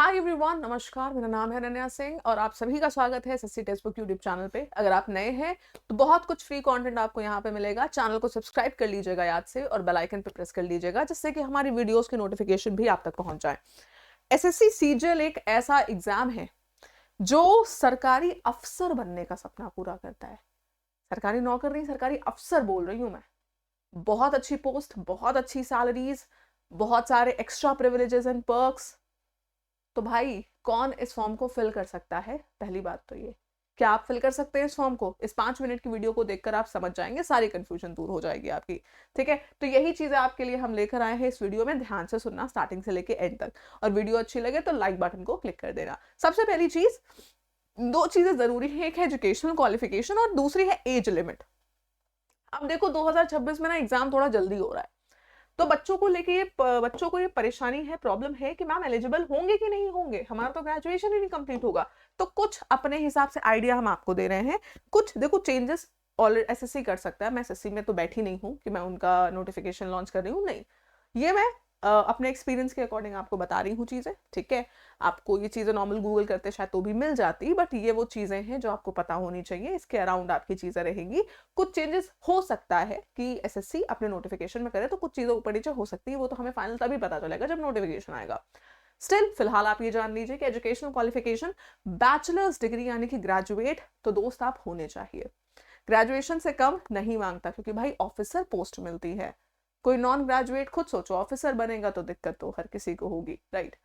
Hi everyone, नमस्कार। मेरा नाम है अनन्या सिंह और आप सभी का स्वागत है SSC text book YouTube channel पे। अगर आप नए हैं तो बहुत कुछ फ्री कंटेंट आपको यहाँ पे मिलेगा। चैनल को सब्सक्राइब कर लीजिएगा याद से और बेल आइकन पे प्रेस कर लीजिएगा जिससे कि हमारी वीडियोस की नोटिफिकेशन भी आप तक पहुंच जाए। एसएससी सीजीएल एक ऐसा एग्जाम है जो सरकारी अफसर बनने का सपना पूरा करता है। सरकारी नौकर नहीं, सरकारी अफसर बोल रही हूँ मैं। बहुत अच्छी पोस्ट, बहुत अच्छी सैलरीज, बहुत सारे एक्स्ट्रा प्रिविलेजेस एंड पर्क्स। तो भाई कौन इस फॉर्म को फिल कर सकता है? पहली बात तो ये, क्या आप फिल कर सकते हैं इस फॉर्म को? इस 5 मिनट की वीडियो को देखकर आप समझ जाएंगे, सारी कंफ्यूजन दूर हो जाएगी आपकी। ठीक है, तो यही चीजें आपके लिए हम लेकर आए हैं इस वीडियो में। ध्यान से सुनना स्टार्टिंग से लेके एंड तक, और वीडियो अच्छी लगे तो लाइक बटन को क्लिक कर देना। सबसे पहली चीज, दो चीजें जरूरी है, एक है एजुकेशनल क्वालिफिकेशन और दूसरी है एज लिमिट। अब देखो 2026 में ना एग्जाम थोड़ा जल्दी हो रहा है, तो बच्चों को ये परेशानी है, प्रॉब्लम है कि मैम एलिजिबल होंगे कि नहीं होंगे, हमारा तो ग्रेजुएशन ही नहीं कंप्लीट होगा। तो कुछ अपने हिसाब से आइडिया हम आपको दे रहे हैं। कुछ देखो चेंजेस ऑलरेडी एसएससी कर सकता है। मैं एसएससी में तो बैठी नहीं हूँ कि मैं उनका नोटिफिकेशन लॉन्च कर रही हूँ, नहीं। ये मैं अपने एक्सपीरियंस के अकॉर्डिंग आपको बता रही हूँ चीजें। ठीक है, आपको ये चीजें नॉर्मल गूगल करते शायद तो भी मिल जाती, बट ये वो चीजें हैं जो आपको पता होनी चाहिए। इसके अराउंड आपकी चीजें रहेंगी। कुछ चेंजेस हो सकता है कि एसएससी अपने नोटिफिकेशन में करे, तो कुछ चीजें ऊपर नीचे हो सकती है। वो तो हमें फाइनल तभी पता चलेगा जब नोटिफिकेशन आएगा। स्टिल फिलहाल आप ये जान लीजिए कि एजुकेशनल क्वालिफिकेशन बैचलर्स डिग्री यानी कि ग्रेजुएट तो दोस्त आप होने चाहिए। ग्रेजुएशन से कम नहीं मांगता, क्योंकि भाई ऑफिसर पोस्ट मिलती है। कोई नॉन ग्रेजुएट खुद सोचो ऑफिसर बनेगा तो दिक्कत तो हर किसी को होगी, राइट।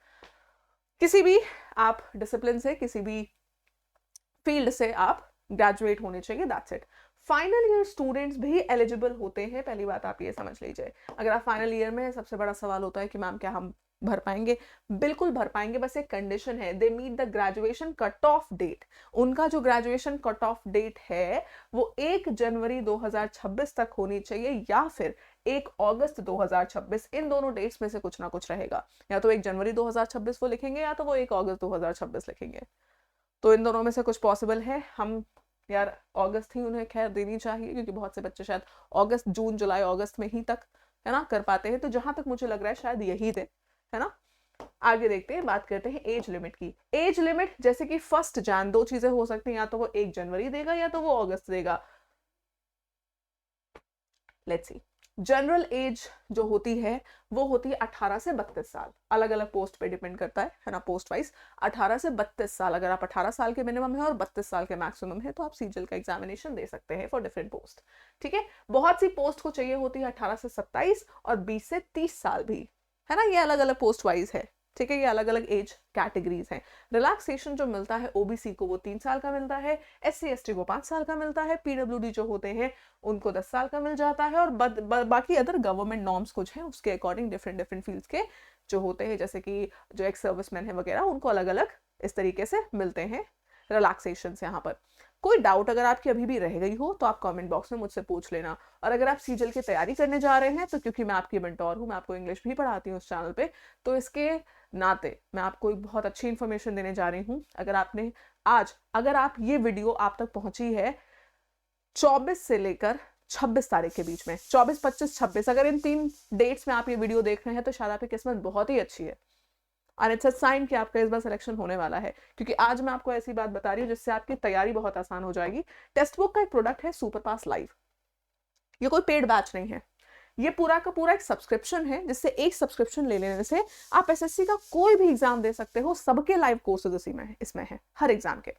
किसी भी आप डिसिप्लिन से, किसी भी फील्ड से आप ग्रेजुएट होने चाहिए, that's it. Final year students भी एलिजिबल होते हैं, पहली बात आप ये समझ लीजिए। अगर आप फाइनल ईयर में, सबसे बड़ा सवाल होता है कि मैम क्या हम भर पाएंगे? बिल्कुल भर पाएंगे, बस एक कंडीशन है, they meet the graduation cut off date. उनका जो ग्रेजुएशन कट ऑफ डेट है वो 1 जनवरी 2026 तक होनी चाहिए, या फिर 1 अगस्त 2026। इन दोनों डेट्स में से कुछ ना कुछ रहेगा। या तो 1 जनवरी 2026 वो लिखेंगे, या तो वो 1 अगस्त 2026 लिखेंगे। तो इन दोनों में से कुछ पॉसिबल है। हम यार अगस्त ही उन्हें खैर देनी चाहिए, क्योंकि बहुत से बच्चे शायद अगस्त, जून, जुलाई, अगस्त में ही तक है ना कर पाते हैं। तो जहां तक मुझे लग रहा है शायद यही थे, है ना। आगे देखते हैं, बात करते हैं एज लिमिट की। एज लिमिट जैसे कि 1 जन, दो चीजें हो सकती हैं, या तो वो 1 जनवरी देगा या तो वो अगस्त देगा। Let's see. जनरल एज जो होती है वो होती है 18 से 32 साल। अलग अलग पोस्ट पे डिपेंड करता है ना, पोस्ट वाइज। 18 से 32 साल, अगर आप 18 साल के मिनिमम है और 32 साल के मैक्सिमम है तो आप सीजीएल का एग्जामिनेशन दे सकते हैं फॉर डिफरेंट पोस्ट। ठीक है, बहुत सी पोस्ट को चाहिए होती है 18 से 27 और 20 से 30 साल भी, है ना। ये अलग अलग पोस्ट वाइज है। ठीक है, ये अलग अलग एज कैटेगरीज हैं। रिलैक्सेशन जो मिलता है ओबीसी को वो 3 साल का मिलता है, एससी एसटी को 5 साल का मिलता है, पीडब्ल्यूडी जो होते हैं उनको 10 साल का मिल जाता है, और बाकी अदर गवर्नमेंट नॉर्म्स कुछ हैं उसके अकॉर्डिंग डिफरेंट डिफरेंट फील्ड्स के जो होते हैं, जैसे कि जो एक्स सर्विसमैन है वगैरह, उनको अलग अलग इस तरीके से मिलते हैं रिलैक्सेशन यहाँ पर। कोई डाउट अगर आपकी अभी भी रह गई हो तो आप कमेंट बॉक्स में मुझसे पूछ लेना। और अगर आप सीजीएल की तैयारी करने जा रहे हैं तो क्योंकि मैं आपकी मेंटोर हूँ, मैं आपको इंग्लिश भी पढ़ाती हूँ इस चैनल पे, तो इसके नाते मैं आपको एक बहुत अच्छी इंफॉर्मेशन देने जा रही हूँ। अगर आप ये वीडियो आप तक पहुंची है 24 से लेकर 26 तारीख के बीच में, 24, 25, 26, अगर इन 3 डेट्स में आप ये वीडियो देख रहे हैं तो शायद आपकी किस्मत बहुत ही अच्छी है। और इट्स अ साइन कि आपका इस बार सिलेक्शन होने वाला है, क्योंकि आज मैं आपको ऐसी बात बता रही हूँ जिससे आपकी तैयारी बहुत आसान हो जाएगी। टेक्स्ट बुक का एक प्रोडक्ट है सुपर पास लाइव। ये कोई पेड बैच नहीं है, ये पूरा का पूरा एक सब्सक्रिप्शन है, जिससे एक सब्सक्रिप्शन ले लेने से आप एसएससी का कोई भी एग्जाम दे सकते हो। सबके लाइव कोर्सेज इसमें है, हर एग्जाम के।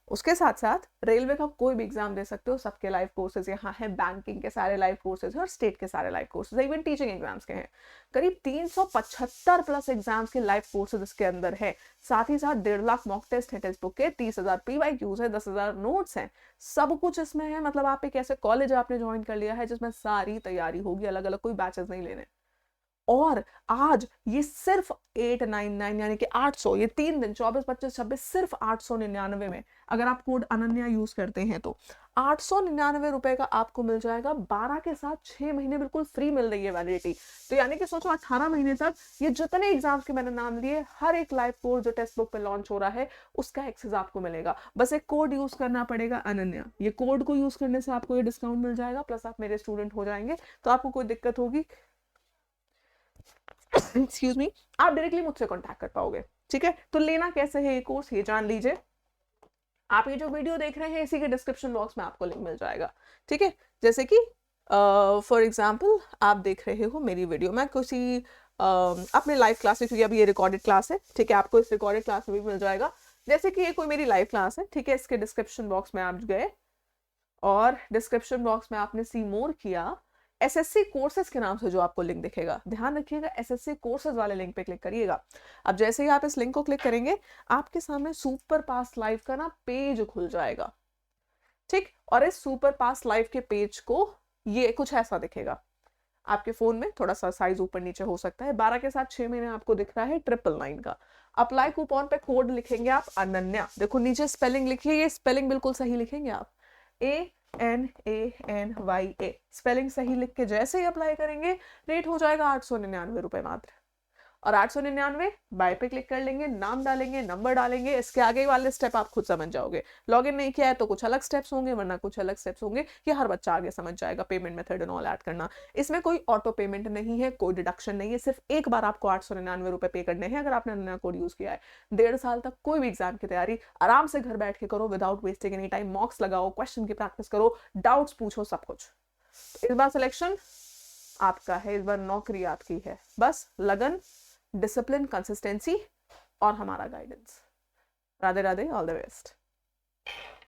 उसके साथ साथ रेलवे का कोई भी एग्जाम दे सकते हो, सबके लाइव कोर्सेज यहाँ है। बैंकिंग के सारे लाइव कोर्सेज हैं और स्टेट के सारे live courses, even teaching exams के हैं। करीब 375 प्लस एग्जाम्स के लाइव कोर्सेज इसके अंदर है। साथ ही साथ 1.5 लाख मॉक टेस्ट है टेक्स्ट बुक के, 30,000 पीवाईक्यूज है, 10,000 नोट्स हैं। सब कुछ इसमें है। मतलब आप एक ऐसे कॉलेज आपने ज्वाइन कर लिया है जिसमें सारी तैयारी होगी, अलग अलग कोई बैचेस नहीं लेने। और आज ये सिर्फ 899 यानी कि 800, ये 3 दिन 24, 25, 26 सिर्फ 899 में, अगर आप कोड अनन्या यूज करते हैं तो 899 रुपए का आपको मिल जाएगा। 12 के साथ 6 महीने बिल्कुल फ्री मिल रही है वैलिडिटी। तो यानी कि सोचो 18 महीने तक ये जितने एग्जाम्स के मैंने नाम लिए, हर एक लाइव कोर्स जो टेक्स्ट बुक पे लॉन्च हो रहा है उसका एक्सेस आपको मिलेगा। बस एक कोड यूज करना पड़ेगा, अनन्या। ये कोड को यूज करने से आपको ये डिस्काउंट मिल जाएगा, प्लस आप मेरे स्टूडेंट हो जाएंगे, तो आपको कोई दिक्कत होगी एक्सक्यूज मी, आप डायरेक्टली मुझसे कॉन्टैक्ट कर पाओगे। ठीक है, तो लेना कैसे है ये कोर्स ये जान लीजिए। आप ये जो वीडियो देख रहे हैं इसी के डिस्क्रिप्शन बॉक्स में आपको लिंक मिल जाएगा। ठीक है, जैसे कि फॉर एग्जाम्पल आप देख रहे हो मेरी वीडियो, मैं किसी अपने लाइव क्लास में, क्योंकि अभी ये रिकॉर्डेड क्लास है, ठीक है, आपको इस रिकॉर्डेड क्लास में भी मिल जाएगा। जैसे कि ये कोई मेरी लाइव क्लास है, ठीक है, इसके डिस्क्रिप्शन बॉक्स में आप गए और डिस्क्रिप्शन बॉक्स में आपने सी मोर किया, एसएससी कोर्सेज के नाम से जो आपको लिंक दिखेगा, ध्यान रखिएगा एसएससी कोर्सेज वाले लिंक पे क्लिक करिएगा। अब जैसे ही आप इस लिंक को क्लिक करेंगे आपके सामने सुपर पास लाइव का ना पेज खुल जाएगा। ठीक, और इस सुपर पास लाइव के पेज को ये कुछ ऐसा दिखेगा। आपके फोन में थोड़ा सा साइज ऊपर नीचे हो सकता है। 12 के साथ 6 महीने आपको दिख रहा है 999 का। अप्लाई कूपन पे कोड लिखेंगे आप अनन्या, देखो नीचे स्पेलिंग लिखिए, ये स्पेलिंग बिल्कुल सही लिखेंगे आप, ANANYA, स्पेलिंग सही लिख के जैसे ही अप्लाई करेंगे रेट हो जाएगा 899 रुपए मात्र। और 899 बाय पे क्लिक कर लेंगे, नाम डालेंगे, नंबर डालेंगे, इसके आगे वाले स्टेप आप खुद समझ जाओगे। लॉगिन नहीं किया है तो कुछ अलग स्टेप्स होंगे, वरना कुछ अलग स्टेप्स होंगे, ये हर बच्चा आगे समझ जाएगा। Payment method and all add करना, इसमें कोई ऑटो पेमेंट नहीं है, कोई डिडक्शन नहीं है, सिर्फ एक बार आपको 899 रुपए पे करने हैं अगर आपने नया कोड यूज किया है। 1.5 साल तक कोई भी एग्जाम की तैयारी आराम से घर बैठ के करो, विदाउट वेस्टिंग एनी टाइम। मॉक्स लगाओ, क्वेश्चन की प्रैक्टिस करो, डाउट्स पूछो, सब कुछ। इस बार सिलेक्शन आपका है, इस बार नौकरी आपकी है, बस लगन, डिसिप्लिन, कंसिस्टेंसी और हमारा guidance. Radhe Radhe, all the best.